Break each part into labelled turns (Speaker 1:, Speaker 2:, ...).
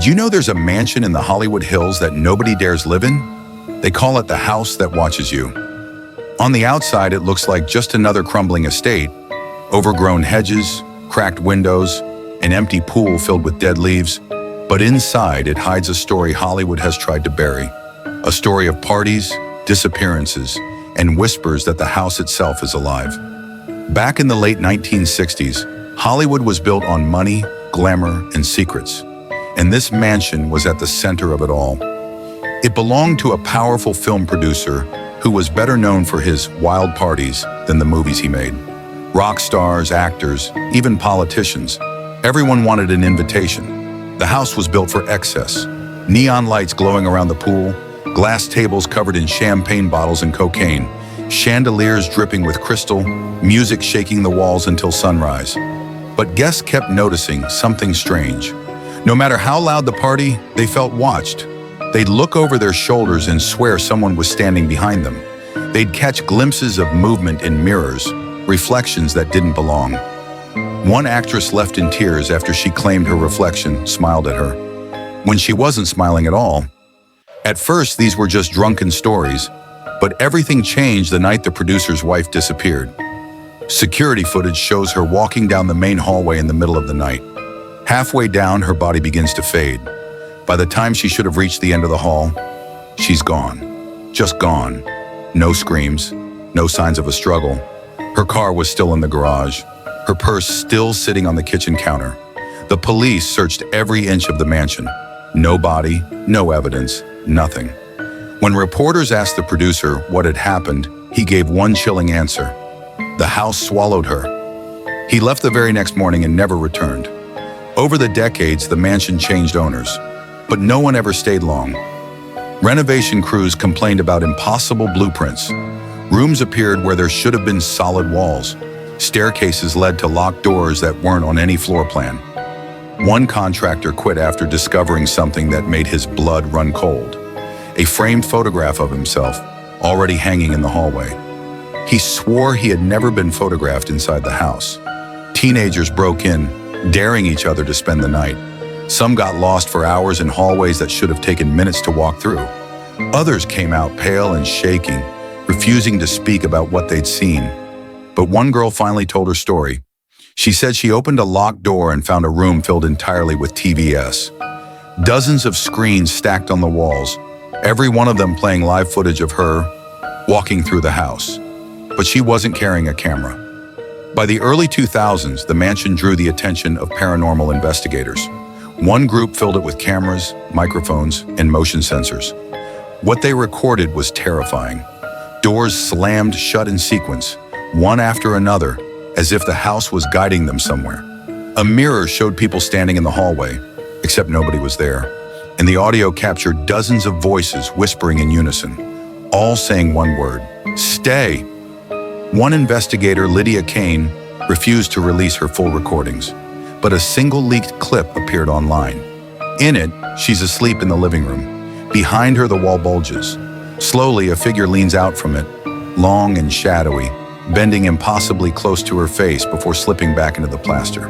Speaker 1: Did you know there's a mansion in the Hollywood Hills that nobody dares live in? They call it the house that watches you. On the outside, it looks like just another crumbling estate, overgrown hedges, cracked windows, an empty pool filled with dead leaves. But inside, it hides a story Hollywood has tried to bury. A story of parties, disappearances, and whispers that the house itself is alive. Back in the late 1960s, Hollywood was built on money, glamour, and secrets. And this mansion was at the center of it all. It belonged to a powerful film producer who was better known for his wild parties than the movies he made. Rock stars, actors, even politicians. Everyone wanted an invitation. The house was built for excess. Neon lights glowing around the pool, glass tables covered in champagne bottles and cocaine, chandeliers dripping with crystal, music shaking the walls until sunrise. But guests kept noticing something strange. No matter how loud the party, they felt watched. They'd look over their shoulders and swear someone was standing behind them. They'd catch glimpses of movement in mirrors, reflections that didn't belong. One actress left in tears after she claimed her reflection smiled at her, when she wasn't smiling at all. At first, these were just drunken stories, but everything changed the night the producer's wife disappeared. Security footage shows her walking down the main hallway in the middle of the night. Halfway down, her body begins to fade. By the time she should have reached the end of the hall, she's gone. Just gone. No screams, no signs of a struggle. Her car was still in the garage, her purse still sitting on the kitchen counter. The police searched every inch of the mansion. No body, no evidence, nothing. When reporters asked the producer what had happened, he gave one chilling answer. The house swallowed her. He left the very next morning and never returned. Over the decades, the mansion changed owners, but no one ever stayed long. Renovation crews complained about impossible blueprints. Rooms appeared where there should have been solid walls. Staircases led to locked doors that weren't on any floor plan. One contractor quit after discovering something that made his blood run cold. A framed photograph of himself, already hanging in the hallway. He swore he had never been photographed inside the house. Teenagers broke in, daring each other to spend the night. Some got lost for hours in hallways that should have taken minutes to walk through. Others came out pale and shaking, refusing to speak about what they'd seen. But one girl finally told her story. She said she opened a locked door and found a room filled entirely with TVS. Dozens of screens stacked on the walls, every one of them playing live footage of her walking through the house. But she wasn't carrying a camera. By the early 2000s, the mansion drew the attention of paranormal investigators. One group filled it with cameras, microphones, and motion sensors. What they recorded was terrifying. Doors slammed shut in sequence, one after another, as if the house was guiding them somewhere. A mirror showed people standing in the hallway, except nobody was there. And the audio captured dozens of voices whispering in unison, all saying one word: stay. One investigator, Lydia Kane, refused to release her full recordings, but a single leaked clip appeared online. In it, she's asleep in the living room. Behind her, the wall bulges. Slowly, a figure leans out from it, long and shadowy, bending impossibly close to her face before slipping back into the plaster.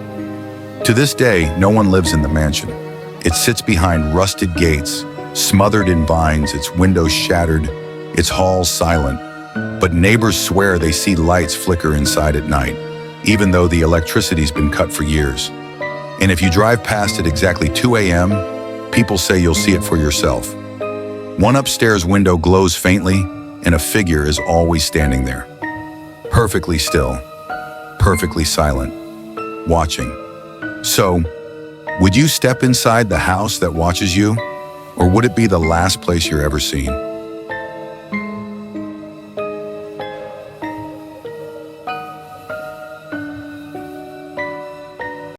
Speaker 1: To this day, no one lives in the mansion. It sits behind rusted gates, smothered in vines, its windows shattered, its halls silent. But neighbors swear they see lights flicker inside at night, even though the electricity's been cut for years. And if you drive past it exactly 2 a.m., people say you'll see it for yourself. One upstairs window glows faintly, and a figure is always standing there. Perfectly still, perfectly silent, watching. So, would you step inside the house that watches you? Or would it be the last place you're ever seen?